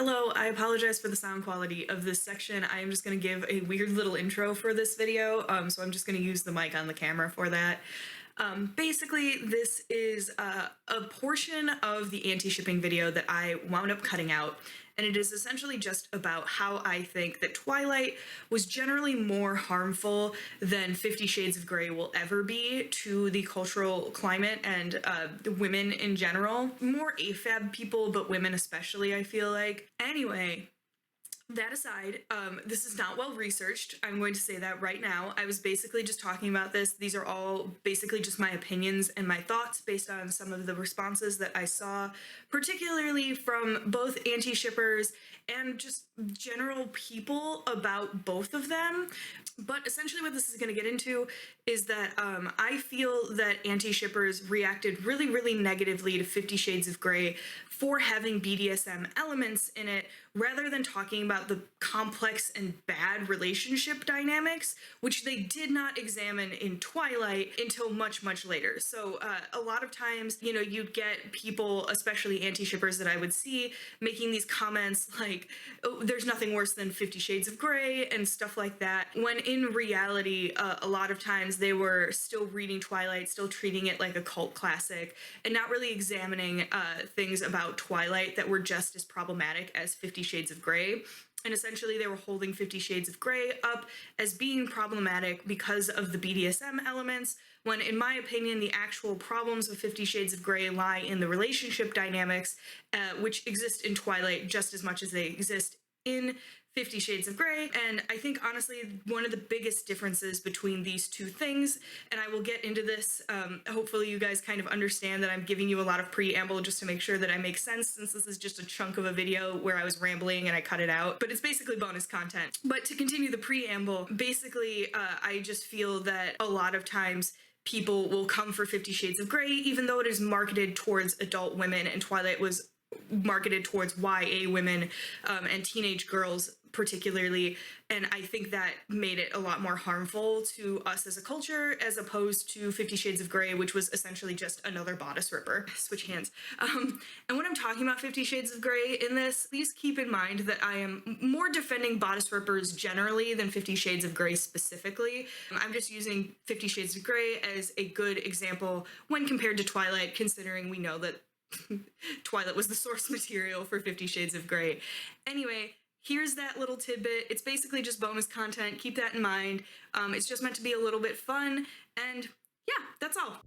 Hello, I apologize for the sound quality of this section. I am just going to give a weird little intro for this video, so I'm just going to use the mic on the camera for that. Basically, this is a portion of the anti-shipping video that I wound up cutting out, and it is essentially just about how I think that Twilight was generally more harmful than 50 Shades of Grey will ever be to the cultural climate and the women in general. More AFAB people, but women especially, I feel like. Anyway, that aside, this is not well researched. I'm going to say that right now. I was basically just talking about this. These are all basically just my opinions and my thoughts based on some of the responses that I saw, particularly from both anti-shippers and just general people about both of them. But essentially what this is going to get into is that I feel that anti-shippers reacted really negatively to 50 Shades of Grey for having BDSM elements in it, rather than talking about the complex and bad relationship dynamics, which they did not examine in Twilight until much later. So a lot of times, you know, you'd get people, especially anti-shippers that I would see, making these comments like, oh, there's nothing worse than 50 Shades of Grey and stuff like that, when in reality, a lot of times they were still reading Twilight, still treating it like a cult classic, and not really examining things about Twilight that were just as problematic as 50 Shades of Grey. And essentially they were holding 50 Shades of Grey up as being problematic because of the BDSM elements, when in my opinion the actual problems with 50 Shades of Grey lie in the relationship dynamics, which exist in Twilight just as much as they exist in 50 Shades of Grey. And I think honestly one of the biggest differences between these two things, and I will get into this, hopefully you guys kind of understand that I'm giving you a lot of preamble just to make sure that I make sense, since this is just a chunk of a video where I was rambling and I cut it out, but it's basically bonus content. But to continue the preamble, basically I just feel that a lot of times people will come for 50 Shades of Grey even though it is marketed towards adult women, and Twilight was marketed towards YA women and teenage girls particularly, and I think that made it a lot more harmful to us as a culture as opposed to 50 Shades of Grey, which was essentially just another bodice ripper. Switch hands. And when I'm talking about 50 Shades of Grey in this, please keep in mind that I am more defending bodice rippers generally than 50 Shades of Grey specifically. I'm just using 50 Shades of Grey as a good example when compared to Twilight, considering we know that Twilight was the source material for 50 Shades of Grey. Anyway, here's that little tidbit. It's basically just bonus content. Keep that in mind. It's just meant to be a little bit fun, and yeah, that's all.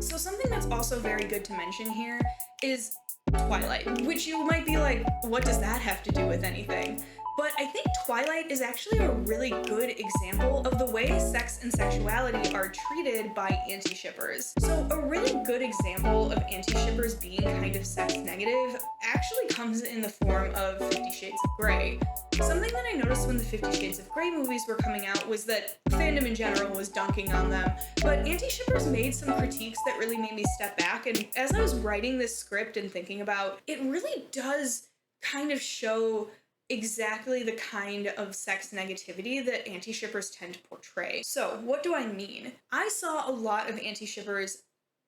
So something that's also very good to mention here is Twilight, which you might be like, what does that have to do with anything? But I think Twilight is actually a really good example of the way sex and sexuality are treated by anti-shippers. So a really good example of anti-shippers being kind of sex negative actually comes in the form of 50 Shades of Grey. Something that I noticed when the 50 Shades of Grey movies were coming out was that fandom in general was dunking on them, but anti-shippers made some critiques that really made me step back, and as I was writing this script and thinking about, it really does kind of show exactly the kind of sex negativity that anti-shippers tend to portray. So what do I mean? I saw a lot of anti-shippers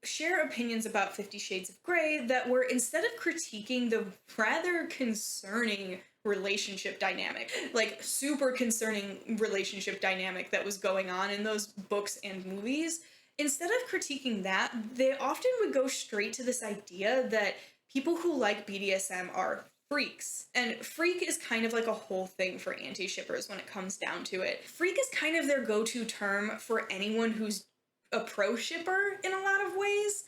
share opinions about 50 Shades of Grey that were, instead of critiquing the rather concerning relationship dynamic, like super concerning relationship dynamic that was going on in those books and movies, instead of critiquing that, they often would go straight to this idea that people who like BDSM are freaks. And freak is kind of like a whole thing for anti-shippers when it comes down to it. Freak is kind of their go-to term for anyone who's a pro-shipper in a lot of ways.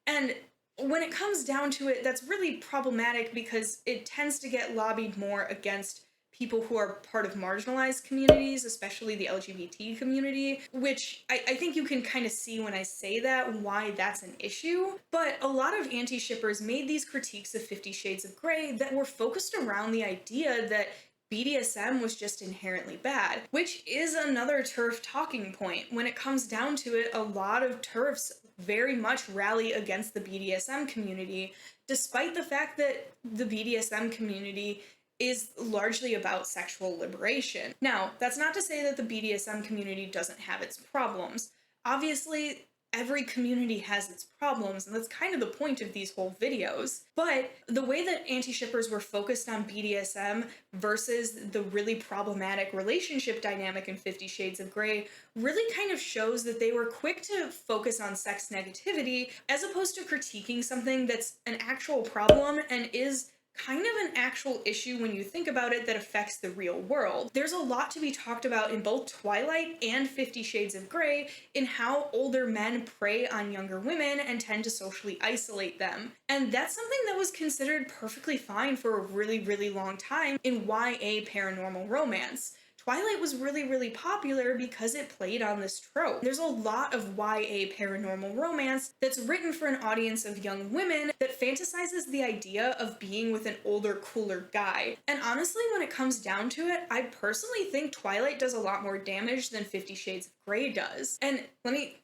And when it comes down to it, that's really problematic because it tends to get lobbied more against people who are part of marginalized communities, especially the LGBT community, which I think you can kind of see when I say that, why that's an issue. But a lot of anti-shippers made these critiques of 50 Shades of Grey that were focused around the idea that BDSM was just inherently bad, which is another TERF talking point. When it comes down to it, a lot of TERFs very much rally against the BDSM community, despite the fact that the BDSM community is largely about sexual liberation. Now, that's not to say that the BDSM community doesn't have its problems. Obviously, every community has its problems, and that's kind of the point of these whole videos. But the way that anti-shippers were focused on BDSM versus the really problematic relationship dynamic in 50 Shades of Grey really kind of shows that they were quick to focus on sex negativity as opposed to critiquing something that's an actual problem and is kind of an actual issue when you think about it that affects the real world. There's a lot to be talked about in both Twilight and 50 Shades of Grey in how older men prey on younger women and tend to socially isolate them. And that's something that was considered perfectly fine for a really, really long time in YA paranormal romance. Twilight was really, really popular because it played on this trope. There's a lot of YA paranormal romance that's written for an audience of young women that fantasizes the idea of being with an older, cooler guy. And honestly, when it comes down to it, I personally think Twilight does a lot more damage than 50 Shades of Grey does. And let me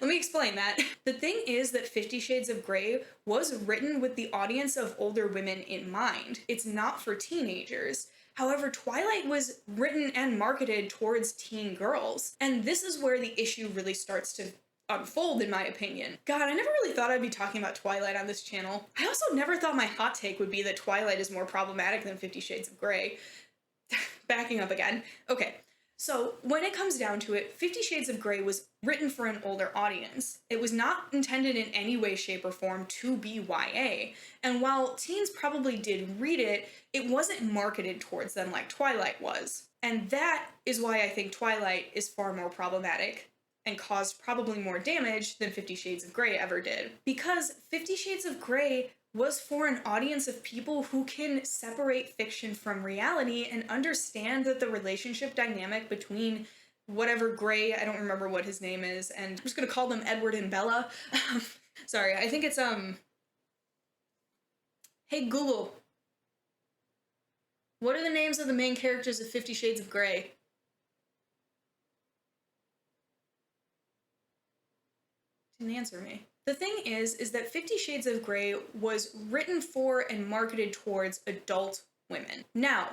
explain that. The thing is that 50 Shades of Grey was written with the audience of older women in mind. It's not for teenagers. However, Twilight was written and marketed towards teen girls, and this is where the issue really starts to unfold, in my opinion. God, I never really thought I'd be talking about Twilight on this channel. I also never thought my hot take would be that Twilight is more problematic than 50 Shades of Grey. Backing up again. Okay. So, when it comes down to it, 50 Shades of Grey was written for an older audience. It was not intended in any way, shape, or form to be YA. And while teens probably did read it, it wasn't marketed towards them like Twilight was. And that is why I think Twilight is far more problematic and caused probably more damage than 50 Shades of Grey ever did. Because 50 Shades of Grey was for an audience of people who can separate fiction from reality and understand that the relationship dynamic between whatever Grey, I don't remember what his name is, and I'm just gonna call them Edward and Bella. Sorry, I think it's, hey Google, what are the names of the main characters of 50 Shades of Grey? Didn't answer me. The thing is that 50 Shades of Grey was written for and marketed towards adult women. Now,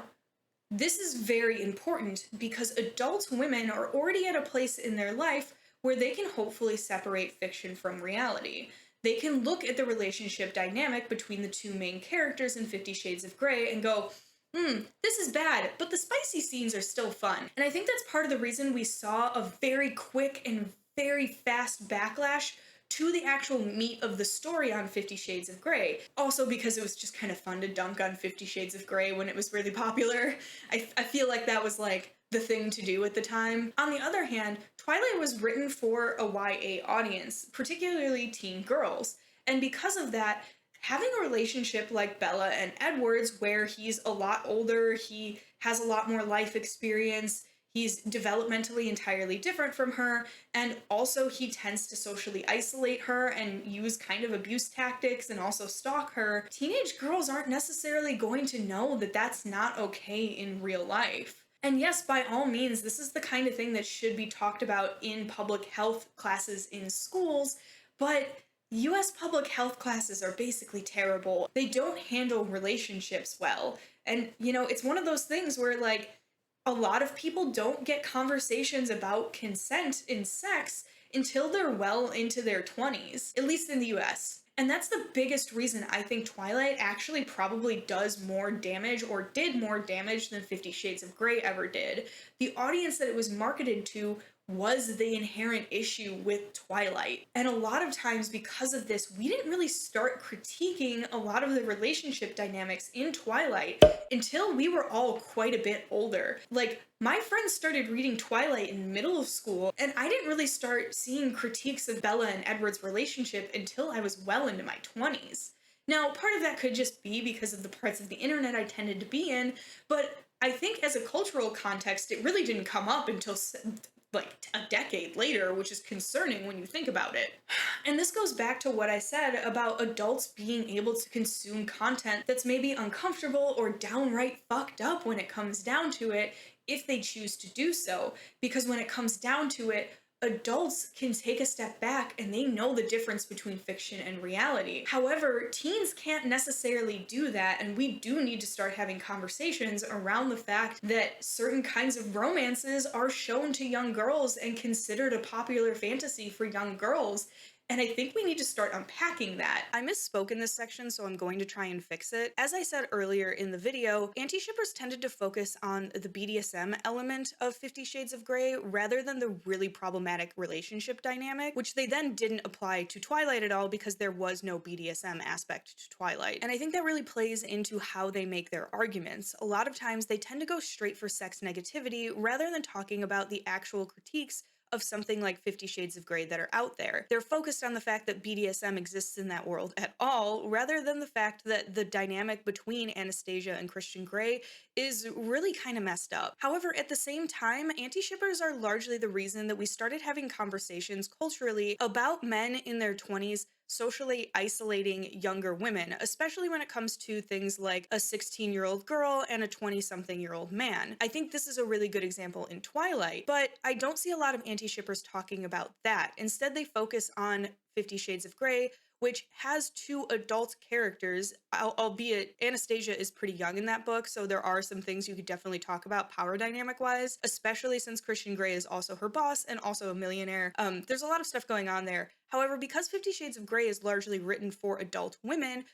this is very important because adult women are already at a place in their life where they can hopefully separate fiction from reality. They can look at the relationship dynamic between the two main characters in 50 Shades of Grey and go, this is bad, but the spicy scenes are still fun. And I think that's part of the reason we saw a very quick and very fast backlash to the actual meat of the story on 50 Shades of Grey. Also because it was just kind of fun to dunk on 50 Shades of Grey when it was really popular. I feel like that was like the thing to do at the time. On the other hand, Twilight was written for a YA audience, particularly teen girls. And because of that, having a relationship like Bella and Edward's where he's a lot older, he has a lot more life experience, he's developmentally entirely different from her, and also he tends to socially isolate her and use kind of abuse tactics and also stalk her. Teenage girls aren't necessarily going to know that that's not okay in real life. And yes, by all means, this is the kind of thing that should be talked about in public health classes in schools, but US public health classes are basically terrible. They don't handle relationships well. And, you know, it's one of those things where, like, a lot of people don't get conversations about consent in sex until they're well into their 20s, at least in the US. And that's the biggest reason I think Twilight actually probably does more damage or did more damage than 50 Shades of Grey ever did. The audience that it was marketed to was the inherent issue with Twilight. And a lot of times because of this, we didn't really start critiquing a lot of the relationship dynamics in Twilight until we were all quite a bit older. Like, my friends started reading Twilight in middle school, and I didn't really start seeing critiques of Bella and Edward's relationship until I was well into my 20s. Now, part of that could just be because of the parts of the internet I tended to be in, but I think as a cultural context, it really didn't come up until like a decade later, which is concerning when you think about it. And this goes back to what I said about adults being able to consume content that's maybe uncomfortable or downright fucked up when it comes down to it, if they choose to do so. Because when it comes down to it, adults can take a step back and they know the difference between fiction and reality. However, teens can't necessarily do that, and we do need to start having conversations around the fact that certain kinds of romances are shown to young girls and considered a popular fantasy for young girls. And I think we need to start unpacking that. I misspoke in this section, so I'm going to try and fix it. As I said earlier in the video, anti-shippers tended to focus on the BDSM element of 50 Shades of Grey rather than the really problematic relationship dynamic, which they then didn't apply to Twilight at all because there was no BDSM aspect to Twilight. And I think that really plays into how they make their arguments. A lot of times they tend to go straight for sex negativity rather than talking about the actual critiques of something like 50 Shades of Grey that are out there. They're focused on the fact that BDSM exists in that world at all, rather than the fact that the dynamic between Anastasia and Christian Grey is really kind of messed up. However, at the same time, anti-shippers are largely the reason that we started having conversations culturally about men in their 20s socially isolating younger women, especially when it comes to things like a 16-year-old girl and a 20-something-year-old man. I think this is a really good example in Twilight, but I don't see a lot of anti-shippers talking about that. Instead, they focus on 50 Shades of Grey, which has two adult characters, albeit Anastasia is pretty young in that book, so there are some things you could definitely talk about power dynamic-wise, especially since Christian Grey is also her boss and also a millionaire. There's a lot of stuff going on there. However, because 50 Shades of Grey is largely written for adult women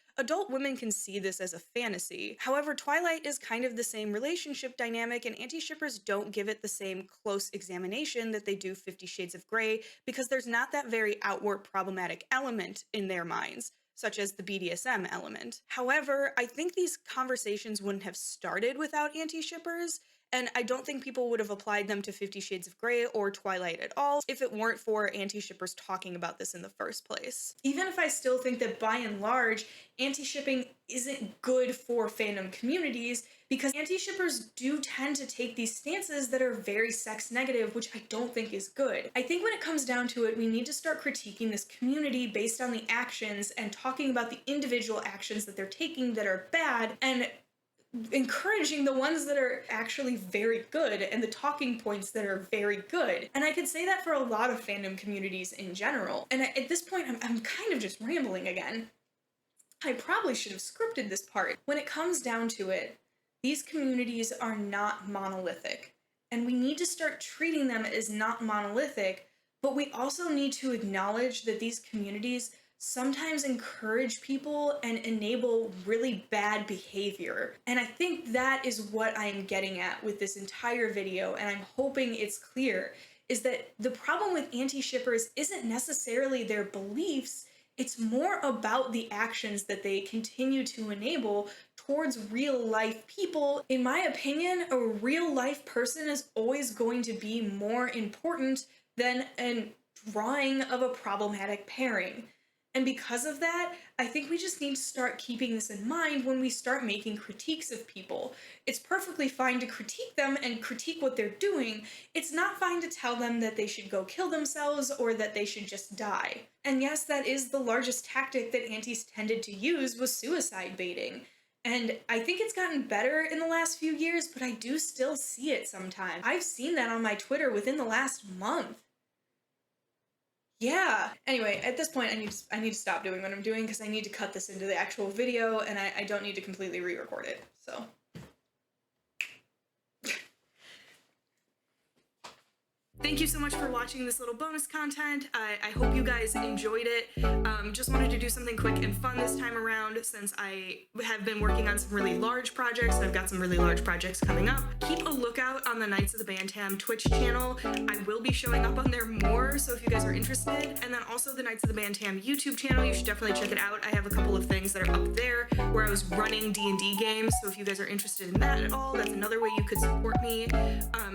can see this as a fantasy. However, Twilight is kind of the same relationship dynamic, and anti-shippers don't give it the same close examination that they do 50 Shades of Grey because there's not that very outward problematic element in their minds, such as the BDSM element. However, I think these conversations wouldn't have started without anti-shippers, and I don't think people would have applied them to 50 Shades of Grey or Twilight at all if it weren't for anti-shippers talking about this in the first place. Even if I still think that by and large, anti-shipping isn't good for fandom communities, because anti-shippers do tend to take these stances that are very sex negative, which I don't think is good. I think when it comes down to it, we need to start critiquing this community based on the actions and talking about the individual actions that they're taking that are bad, and encouraging the ones that are actually very good and the talking points that are very good. And I could say that for a lot of fandom communities in general. And at this point, I'm kind of just rambling again. I probably should have scripted this part. When it comes down to it, these communities are not monolithic, and we need to start treating them as not monolithic, but we also need to acknowledge that these communities sometimes encourage people and enable really bad behavior. And I think that is what I am getting at with this entire video, and I'm hoping it's clear, is that the problem with anti-shippers isn't necessarily their beliefs, it's more about the actions that they continue to enable towards real life people. In my opinion, a real life person is always going to be more important than a drawing of a problematic pairing. And because of that, I think we just need to start keeping this in mind when we start making critiques of people. It's perfectly fine to critique them and critique what they're doing. It's not fine to tell them that they should go kill themselves or that they should just die. And yes, that is the largest tactic that antis tended to use, was suicide baiting. And I think it's gotten better in the last few years, but I do still see it sometimes. I've seen that on my Twitter within the last month. Yeah. Anyway, at this point, I need to stop doing what I'm doing because I need to cut this into the actual video, and I don't need to completely re-record it, so. Thank you so much for watching this little bonus content. I hope you guys enjoyed it. Just wanted to do something quick and fun this time around since I have been working on some really large projects. I've got some really large projects coming up. Keep a lookout on the Knights of the Bantam Twitch channel. I will be showing up on there more, so if you guys are interested. And then also the Knights of the Bantam YouTube channel, you should definitely check it out. I have a couple of things that are up there where I was running D&D games, so if you guys are interested in that at all, that's another way you could support me.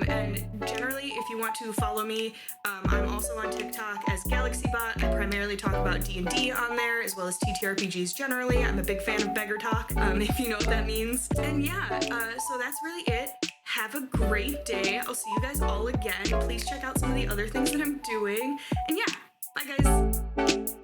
And generally, if you want to follow me, I'm also on TikTok as GalaxyBot. I primarily talk about D&D on there, as well as TTRPGs generally. I'm a big fan of Beggar Talk, if you know what that means. And yeah, so that's really it. Have a great day. I'll see you guys all again. Please check out some of the other things that I'm doing. And yeah, Bye, guys.